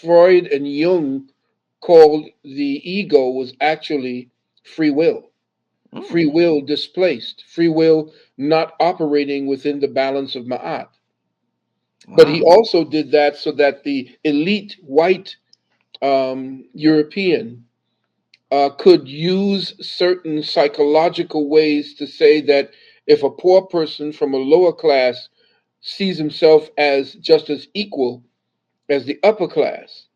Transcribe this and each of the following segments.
Freud and Jung called the ego was actually free will. Free Mm. will displaced, free will not operating within the balance of Ma'at. But he Wow. also did that so that the elite white European could use certain psychological ways to say that if a poor person from a lower class sees himself as just as equal as the upper class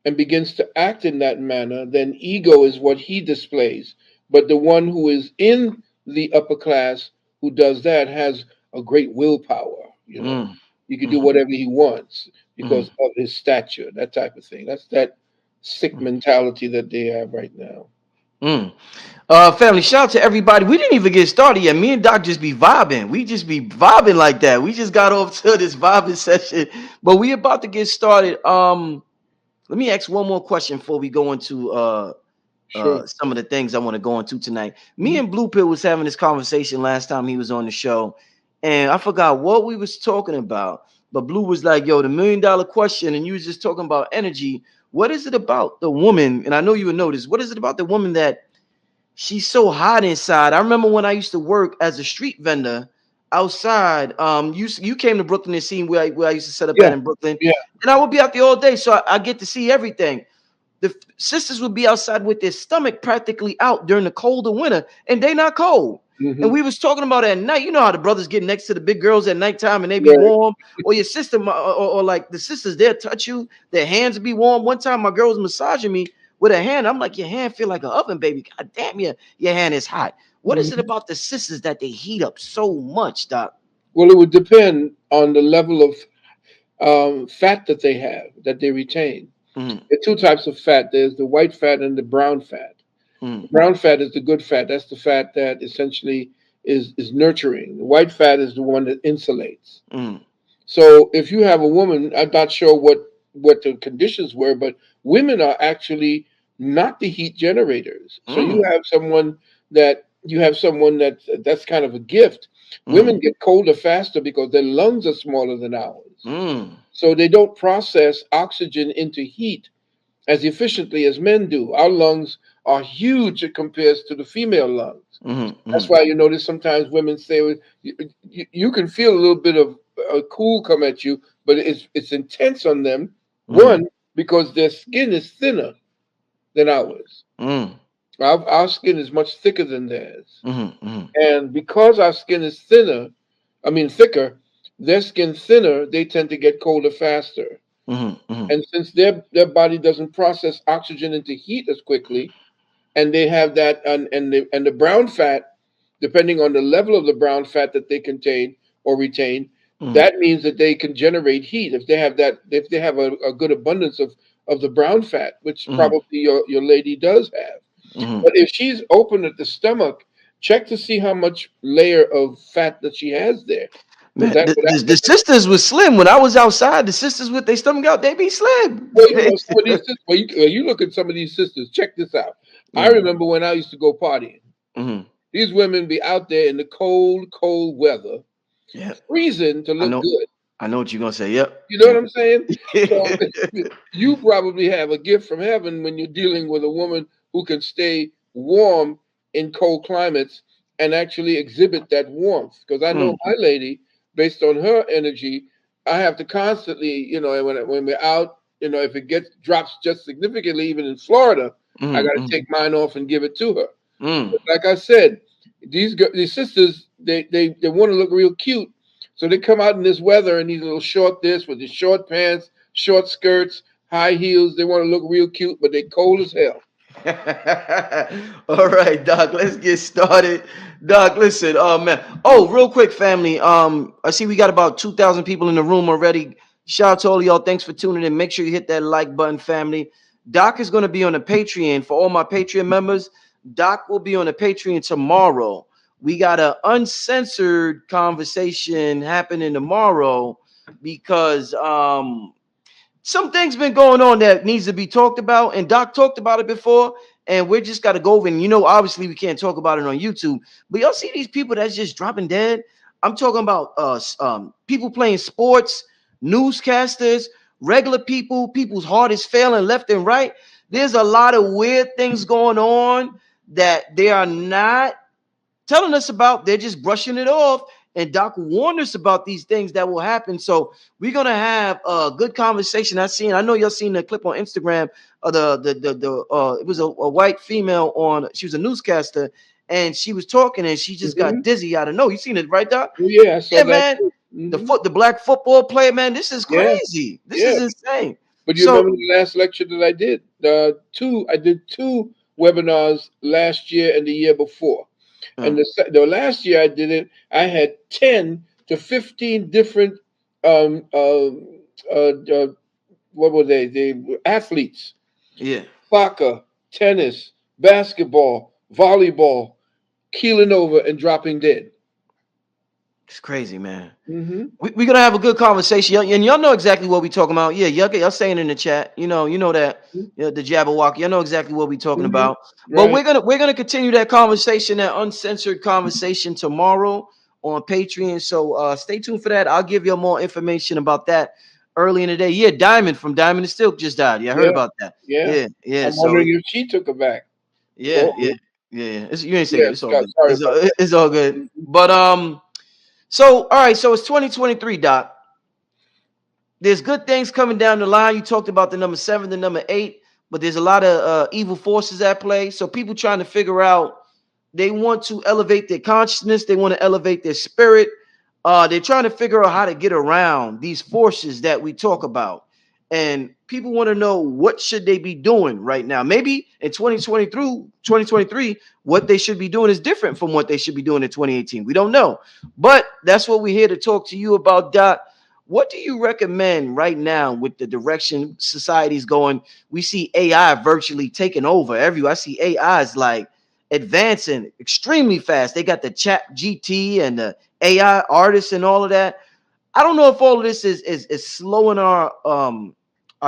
and begins to act in that manner, then ego is what he displays. But the one who is in the upper class who does that has a great willpower. Mm. He can do Mm. whatever he wants Mm. because of his stature, that type of thing. That's that sick Mm. mentality that they have right now. Mm. Family, shout out to everybody. We didn't even get started yet. Me and Doc just be vibing. We just be vibing like that. We just got off to this vibing session, but we about to get started. Let me ask one more question before we go into Sure. some of the things I want to go into tonight. Me Mhm. and Blue Pill was having this conversation last time he was on the show, and I forgot what we was talking about. But Blue was like, "Yo, the $1 million question," and you was just talking about energy. What is it about the woman? And I know you would know this. What is it about the woman that she's so hot inside? I remember when I used to work as a street vendor outside. You came to Brooklyn and seen where I used to set up Yeah, at in Brooklyn, yeah. and I would be out there all day, so I get to see everything. The sisters would be outside with their stomach practically out during the colder winter, and they not cold. And Hmm. we was talking about at night. You know how the brothers get next to the big girls at nighttime and they be Right. warm, or your sister, or like the sisters, they'll touch you, their hands be warm. One time, my girl was massaging me with her hand. I'm like, your hand feel like an oven, baby. God damn, your hand is hot. What is it Mhm. about the sisters that they heat up so much, Doc? Well, it would depend on the level of fat that they have, that they retain. Mm, There are two types of fat. There's the white fat and the brown fat. mm, The brown fat is the good fat. That's the fat that essentially is nurturing. The white fat is the one that insulates. mm, So if you have a woman, I'm not sure what the conditions were, but women are actually not the heat generators. So mm, you have someone that's kind of a gift. mm, Women get colder faster because their lungs are smaller than ours. mm, So they don't process oxygen into heat as efficiently as men do. Our lungs are huge compared to the female lungs. mm, That's mm, why you notice sometimes women say, well, you can feel a little bit of cool come at you, but it's intense on them. mm, One, because their skin is thinner than ours. mm, Our skin is much thicker than theirs. mm, mm, And because our skin is thicker, their skin thinner, they tend to get colder faster. mm, mm, And since their body doesn't process oxygen into heat as quickly, and they have that and the brown fat, depending on the level of the brown fat that they contain or retain, mm, that means that they can generate heat if they have a good abundance of the brown fat, which mm, probably your lady does have. mm. But if she's open at the stomach, check to see how much layer of fat that she has there, because Man, the that sisters was slim when I was outside. The sisters with their stomach out, they be slim. well, some of these sisters, you look at some of these sisters. Check this out. I Mm, remember when I used to go partying. mhm. These women be out there in the cold, cold weather, Yeah, freezing to I look know. good. I know what you're gonna say. Yep. You know what I'm saying? So Yep. you probably have a gift from heaven when you're dealing with a woman who can stay warm in cold climates and actually exhibit that warmth. Because I know Mm, my lady, based on her energy, I have to constantly, when we're out, if it gets drops just significantly, even in Florida, I mm, got to mm, take mine off and give it to her. mm. But like I said, these sisters, they want to look real cute, so they come out in this weather in these little short this with the short pants, short skirts, high heels. They want to look real cute, but they cold as hell. All right, Doc. Let's get started. Doc, listen. Oh man. Oh, real quick, family. I see we got about 2,000 people in the room already. Shout out to all of y'all. Thanks for tuning in. Make sure you hit that like button, family. Doc is going to be on the Patreon for all my Patreon members. Doc will be on the Patreon tomorrow. We got an uncensored conversation happening tomorrow because some things been going on that needs to be talked about, and Doc talked about it before, and we're just got to go over. And obviously, we can't talk about it on YouTube, but y'all see these people that's just dropping dead. I'm talking about people playing sports, newscasters. regular people, people's heart is failing left and right. There's a lot of weird things going on that they are not telling us about. They're just brushing it off. And Doc warned us about these things that will happen. So we're gonna have a good conversation. I know y'all seen the clip on Instagram of the it was a white female on. She was a newscaster, and she was talking, and she just got Hmm. dizzy out of no. You seen it, right, Doc? Oh, yeah, I saw Yeah, that man. too. Hmm. The black football player, man. This is Yeah, crazy. This yeah. is insane. But you So, remember the last lecture that I did? I did two webinars last year and the year before. uh, And the last year I did it, I had 10 to 15 different, um, uh, what were they? They were athletes: yeah, soccer, tennis, basketball, volleyball, keeling over and dropping dead. it's crazy, man. Hmm. We're gonna have a good conversation, and y'all know exactly what we talking about. Yeah, y'all saying in the chat, you know that, the Jabberwocky. Y'all know exactly what we talking Hmm. about. But Right. we're gonna continue that conversation, that uncensored conversation tomorrow on Patreon. So stay tuned for that. I'll give you more information about that early in the day. Yeah, Diamond from Diamond and Silk just died. Yeah, I heard Yeah. about that. Yeah. Yeah, yeah. I'm So wondering if she took it back. yeah, Oh, yeah, yeah, yeah. You ain't say yeah. that. It's all good. Sorry about that. It's all good. Mhm. But so all right. So it's 2023, Doc. There's good things coming down the line. You talked about the number 7, the number 8, but there's a lot of evil forces at play. So people trying to figure out, they want to elevate their consciousness, they want to elevate their spirit. They're trying to figure out how to get around these forces that we talk about. And people want to know, what should they be doing right now? Maybe in 2023, what they should be doing is different from what they should be doing in 2018. We don't know. But that's what we're here to talk to you about, Doc. What do you recommend right now with the direction society's going? We see AI virtually taking over everywhere. I see AI is like advancing extremely fast. They got the chat GT and the AI artists and all of that. I don't know if all of this is slowing our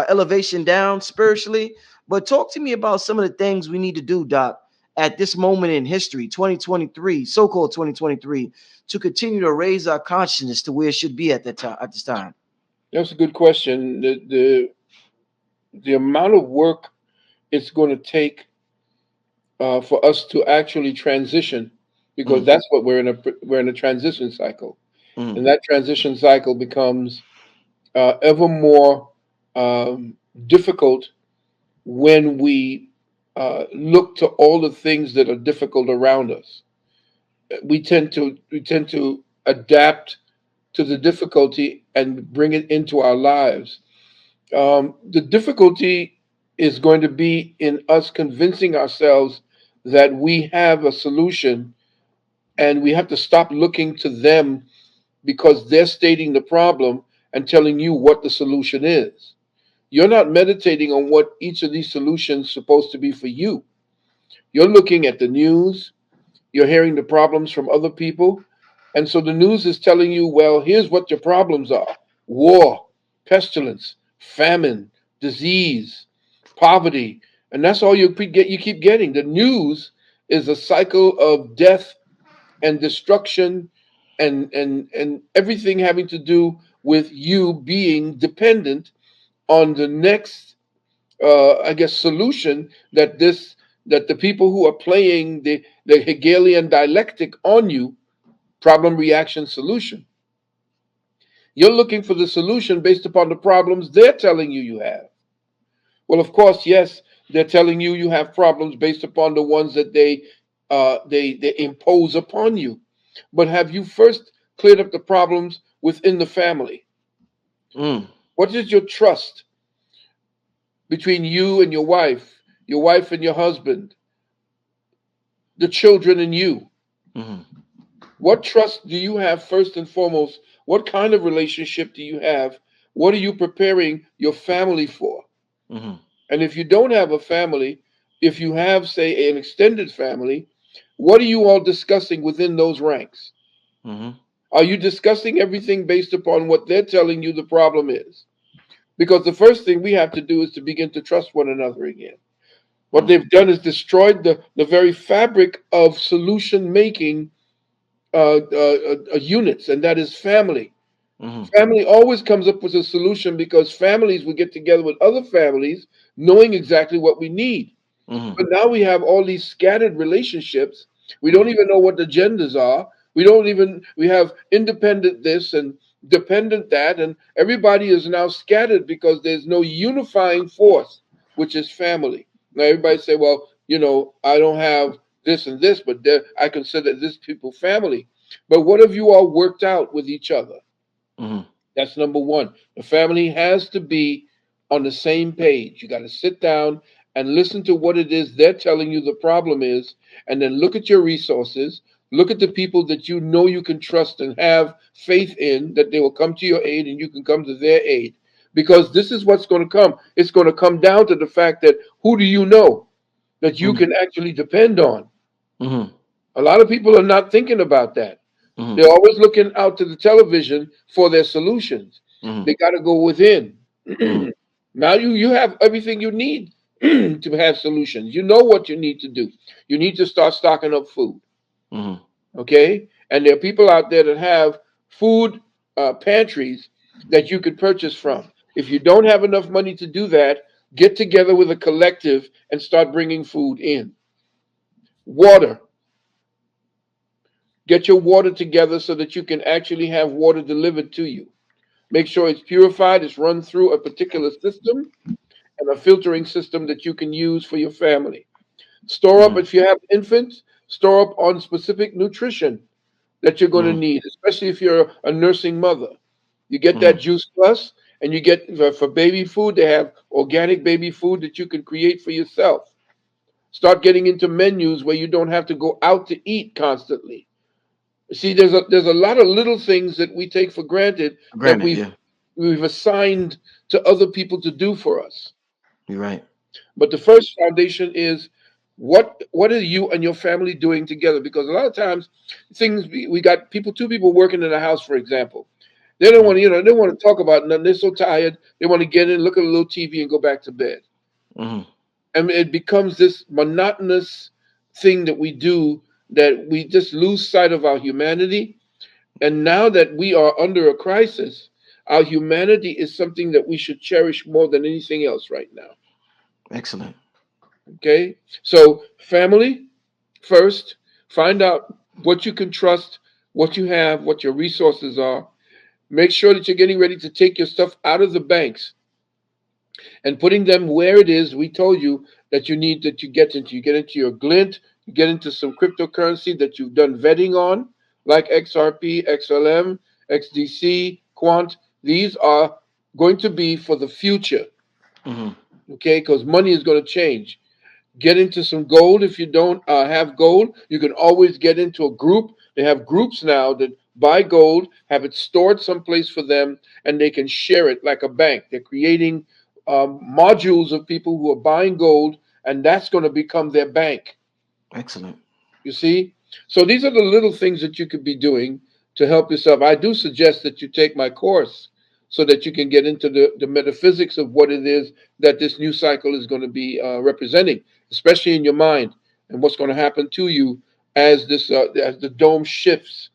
elevation down spiritually, but talk to me about some of the things we need to do, Doc, at this moment in history, 2023, so-called 2023, to continue to raise our consciousness to where it should be at that time, at this time. That's a good question. The amount of work it's going to take for us to actually transition, because Mm, that's what we're in a transition cycle, mm, and that transition cycle becomes ever more difficult when we look to all the things that are difficult around us. We tend to adapt to the difficulty and bring it into our lives. The difficulty is going to be in us convincing ourselves that we have a solution, and we have to stop looking to them because they're stating the problem and telling you what the solution is. You're not meditating on what each of these solutions is supposed to be for you. You're looking at the news, you're hearing the problems from other people. And so the news is telling you, well, here's what your problems are: war, pestilence, famine, disease, poverty. And that's all you keep getting. The news is a cycle of death and destruction, and everything having to do with you being dependent on the next I guess solution that the people who are playing the Hegelian dialectic on you, problem reaction solution. You're looking for the solution based upon the problems they're telling you you have. Well, of course, yes, they're telling you you have problems based upon the ones that they impose upon you. But have you first cleared up the problems within the family? mm, What is your trust between your wife and your husband, the children and you? mm, What trust do you have first and foremost? What kind of relationship do you have? What are you preparing your family for? mm, And if you don't have a family, if you have, say, an extended family, what are you all discussing within those ranks? mm, Are you discussing everything based upon what they're telling you the problem is? Because the first thing we have to do is to begin to trust one another again. What mm, they've done is destroyed the very fabric of solution making units, and that is family. Mm-hmm. Family always comes up with a solution because families will get together with other families knowing exactly what we need. Mm-hmm. But now we have all these scattered relationships. We don't Mm-hmm. even know what the genders are. We don't even, we have independent this and dependent that, and everybody is now scattered because there's no unifying force, which is family. Now everybody say, well, I don't have this and this, but I consider this people family. But what have you all worked out with each other? Mm-hmm. That's number one. The family has to be on the same page. You got to sit down and listen to what it is they're telling you the problem is, and then look at your resources. Look at the people that you know you can trust and have faith in that they will come to your aid and you can come to their aid. Because this is what's going to come. It's going to come down to the fact that who do you know that you Mm-hmm. can actually depend on? Mm-hmm. A lot of people are not thinking about that. Mm-hmm. They're always looking out to the television for their solutions. Mm-hmm. They got to go within. Mm-hmm. Now you have everything you need to have solutions. You know what you need to do. You need to start stocking up food. Mm-hmm. Okay, and there are people out there that have food pantries that you could purchase from. If you don't have enough money to do that, get together with a collective and start bringing food in. Water. Get your water together so that you can actually have water delivered to you. Make sure it's purified, it's run through a particular system and a filtering system that you can use for your family. Store up, Mm-hmm. if you have infants, store up on specific nutrition that you're going to Mm-hmm. need, especially if you're a nursing mother. You get that Mm-hmm. Juice Plus, and you get for baby food, they have organic baby food that you can create for yourself. Start getting into menus where you don't have to go out to eat constantly. See, there's a lot of little things that we take for granted that Granted, we've yeah, we've assigned to other people to do for us. you're right. But the first foundation is what are you and your family doing together? Because a lot of times things we got people two people working in a house, for example. They don't want to, they don't want to talk about nothing. They're so tired. They want to get in, look at a little TV, and go back to bed. Mm-hmm. And it becomes this monotonous thing that we do that we just lose sight of our humanity. And now that we are under a crisis, our humanity is something that we should cherish more than anything else right now. Excellent. Okay? So, family first, find out what you can trust, what you have, what your resources are. Make sure that you're getting ready to take your stuff out of the banks and putting them where it is we told you that you need that you get into. You get into your glint, you get into some cryptocurrency that you've done vetting on, like XRP, XLM, XDC, Quant. These are going to be for the future, Mm-hmm. okay? Because money is going to change. Get into some gold. If you don't have gold, you can always get into a group. They have groups now that buy gold, have it stored someplace for them, and they can share it like a bank. They're creating modules of people who are buying gold, and that's going to become their bank. Excellent. You see? So these are the little things that you could be doing to help yourself. I do suggest that you take my course so that you can get into the metaphysics of what it is that this new cycle is going to be representing, especially in your mind and what's going to happen to you as the dome shifts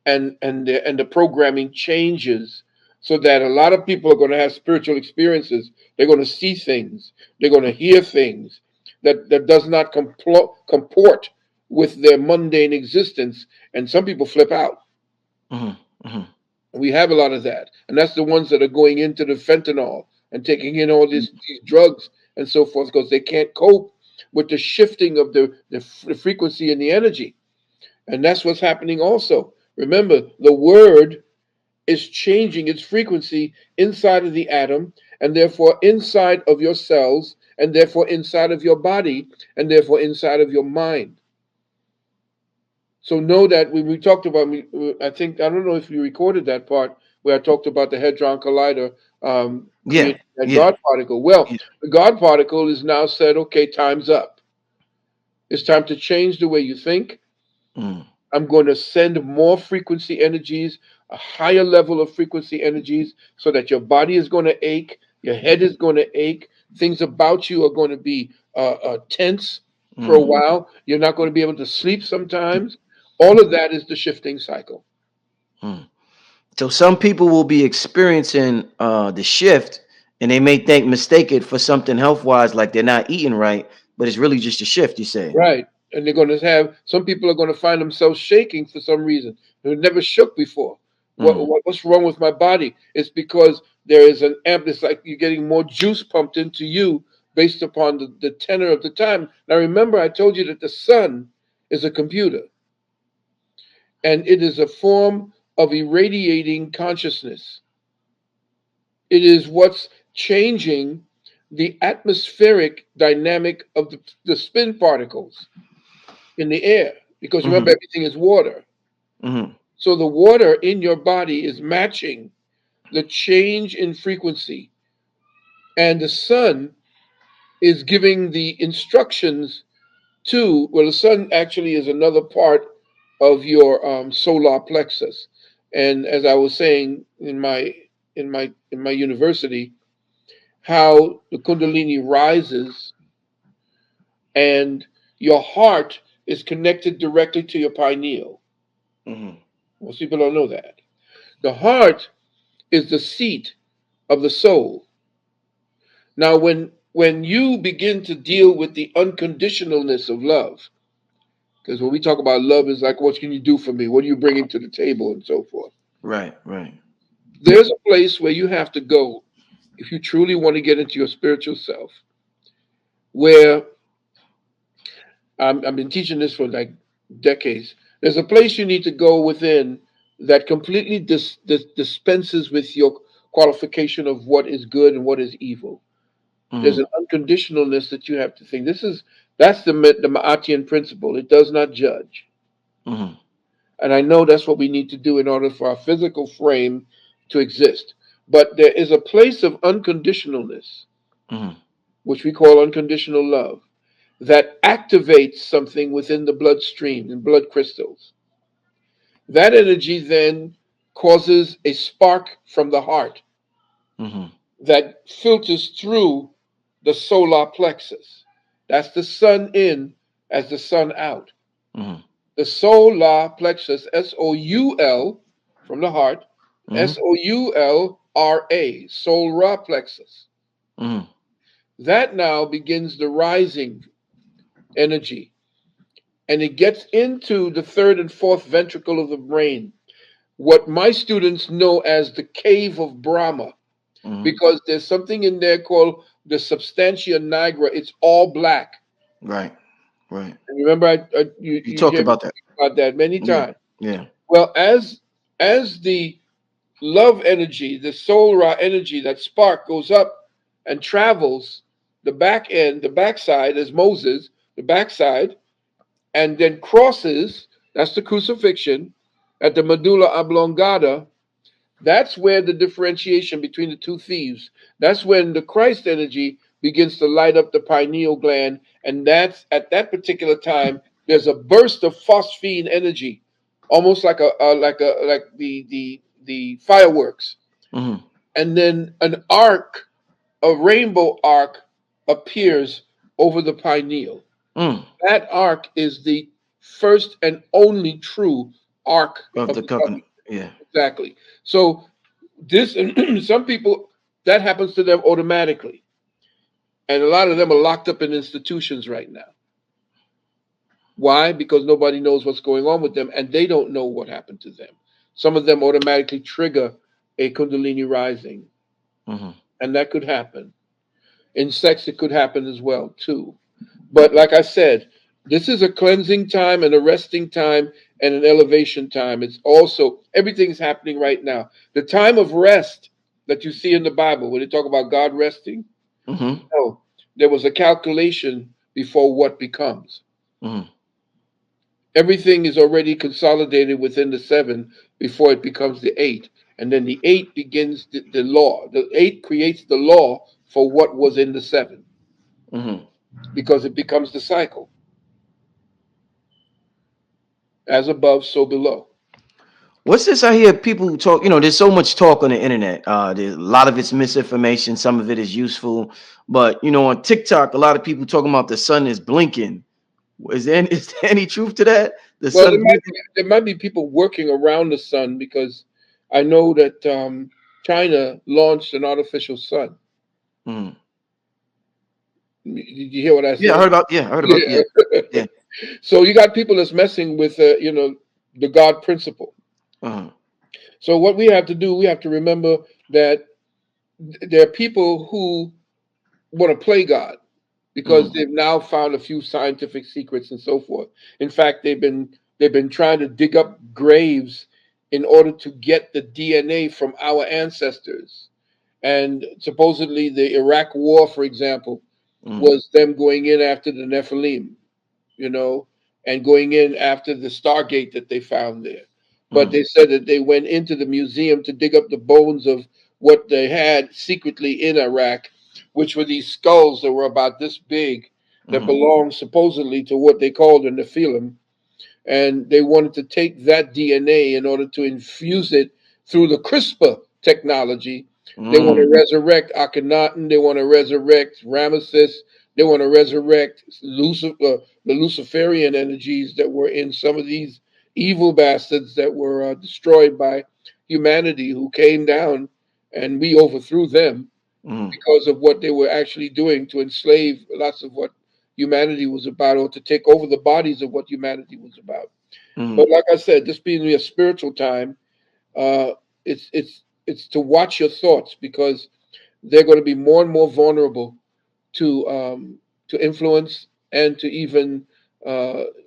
and the programming changes so that a lot of people are going to have spiritual experiences. They're going to see things. They're going to hear things that does not comport with their mundane existence. And some people flip out. Mm-hmm. Mm-hmm. We have a lot of that. And that's the ones that are going into the fentanyl and taking in all these drugs and so forth because they can't cope with the shifting of the frequency and the energy. And that's what's happening also. Remember, the word is changing its frequency inside of the atom, and therefore inside of your cells, and therefore inside of your body, and therefore inside of your mind. So know that when we talked about, I think, I don't know if you recorded that part where I talked about the Hadron Collider Yeah. creating that Yeah. God particle. Well, Yeah. the God particle is now said, okay, time's up. It's time to change the way you think. Mm. I'm going to send more frequency energies, a higher level of frequency energies, so that your body is going to ache, your head is going to ache, things about you are going to be tense for a Mm. while. You're not going to be able to sleep sometimes. All of that is the shifting cycle. Mm. So some people will be experiencing the shift, and they may think mistake it for something health wise, like they're not eating right, but it's really just a shift. You say. Right. And they're going to have some people are going to find themselves shaking for some reason. They never shook before. Mm, What's wrong with my body? It's because there is an amp. It's like you're getting more juice pumped into you based upon the tenor of the time. Now remember, I told you that the sun is a computer, and it is a form of irradiating consciousness. It is what's changing the atmospheric dynamic of the spin particles in the air, because remember, mm-hmm, everything is water. mm-hmm, So the water in your body is matching the change in frequency, and the sun is giving the instructions to, well, the sun actually is another part of your solar plexus. And as I was saying in my university, how the kundalini rises and your heart is connected directly to your pineal. mm-hmm, Most people don't know that. The heart is the seat of the soul. Now, when you begin to deal with the unconditionalness of love, because when we talk about love, is like, what can you do for me? What are you bringing to the table, and so forth. right, right. There's a place where you have to go if you truly want to get into your spiritual self. Where I've been teaching this for like decades. There's a place you need to go within that completely dispenses with your qualification of what is good and what is evil. There's Mm-hmm, an unconditionalness that you have to think. That's the Ma'atian principle. It does not judge, mm-hmm, and I know that's what we need to do in order for our physical frame to exist. But there is a place of unconditionalness, mm-hmm, which we call unconditional love, that activates something within the bloodstream and blood crystals. That energy then causes a spark from the heart mm-hmm, that filters through the solar plexus. That's the sun in as the sun out. mm-hmm, The solar plexus, SOUL, from the heart, mm-hmm, SOULRA, solar plexus. mm-hmm, That now begins the rising energy, and it gets into the third and fourth ventricle of the brain, what my students know as the cave of Brahma, mm-hmm. because there's something in there called the substantia nigra. It's all black. Right, right. And remember, you, You you talked hear me about that. speak about that many Yeah, times. yeah. Well, as the love energy, the solar energy, that spark goes up and travels the back end, the backside, as Moses, the backside, and then crosses. That's the crucifixion at the medulla oblongata. That's where the differentiation between the two thieves. That's when the Christ energy begins to light up the pineal gland, and that's at that particular time there's a burst of phosphine energy, almost like the fireworks, Mm-hmm, and then an arc, a rainbow arc, appears over the pineal. mm. That arc is the first and only true arc Of of the the covenant. Yeah. exactly. So this some people that happens to them automatically, and a lot of them are locked up in institutions right now. Why? Because nobody knows what's going on with them, and they don't know what happened to them. Some of them automatically trigger a kundalini rising, Mm-hmm, and that could happen. In sex, it could happen as well too. But like I said, this is a cleansing time, and a resting time, and an elevation time. It's also everything's happening right now. The time of rest that you see in the Bible, when they talk about God resting, mm-hmm, no, there was a calculation before what becomes. mm-hmm. Everything is already consolidated within the seven before it becomes the eight. And then the eight begins the law. The eight creates the law for what was in the seven, Mm-hmm. because it becomes the cycle, as above, so below. What's this? I hear people talk. There's so much talk on the internet. There's a lot of it's misinformation. Some of it is useful, but on TikTok, a lot of people talking about the sun is blinking. Is there any truth to that? The Well, sun blinking? there might be people working around the sun, because I know that China launched an artificial sun. Mm. Did you hear what I Yeah, I said? heard about. Yeah, I heard about. Yeah. Yeah, yeah. So you got people that's messing with, the God principle. Uh-huh. So what we have to do, we have to remember that there are people who want to play God because Mm. they've now found a few scientific secrets and so forth. In fact, they've been trying to dig up graves in order to get the DNA from our ancestors. And supposedly the Iraq War, for example, Mm. was them going in after the Nephilim, and going in after the Stargate that they found there. But Mm. they said that they went into the museum to dig up the bones of what they had secretly in Iraq, which were these skulls that were about this big, that Mm. belonged supposedly to what they called the Nephilim, and they wanted to take that DNA in order to infuse it through the CRISPR technology. They want Mm. to resurrect Akhenaten. They want to resurrect Ramesses. They want to resurrect the Luciferian energies that were in some of these evil bastards that were destroyed by humanity, who came down and we overthrew them Mm. because of what they were actually doing to enslave lots of what humanity was about, or to take over the bodies of what humanity was about. Mm. But like I said, this being a spiritual time, uh, it's to watch your thoughts, because they're going to be more and more vulnerable to influence, and to even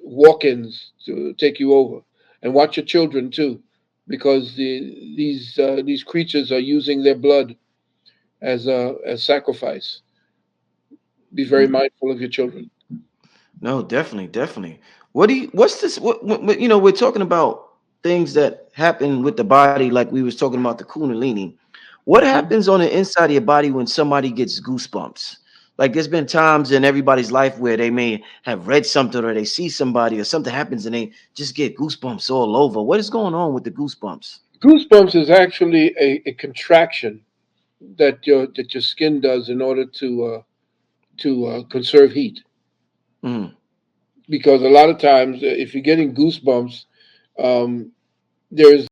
walk-ins to take you over. And watch your children too, because these creatures are using their blood as sacrifice. Be very Mm. mindful of your children. No, definitely, definitely. What's this? We're talking about things that happen with the body, like we was talking about the Kundalini. What Mhm. happens on the inside of your body when somebody gets goosebumps? Like there's been times in everybody's life where they may have read something or they see somebody or something happens and they just get goosebumps all over. What is going on with the goosebumps? Goosebumps is actually a contraction that your skin does in order to conserve heat. Mm. Because a lot of times, if you're getting goosebumps, um, there's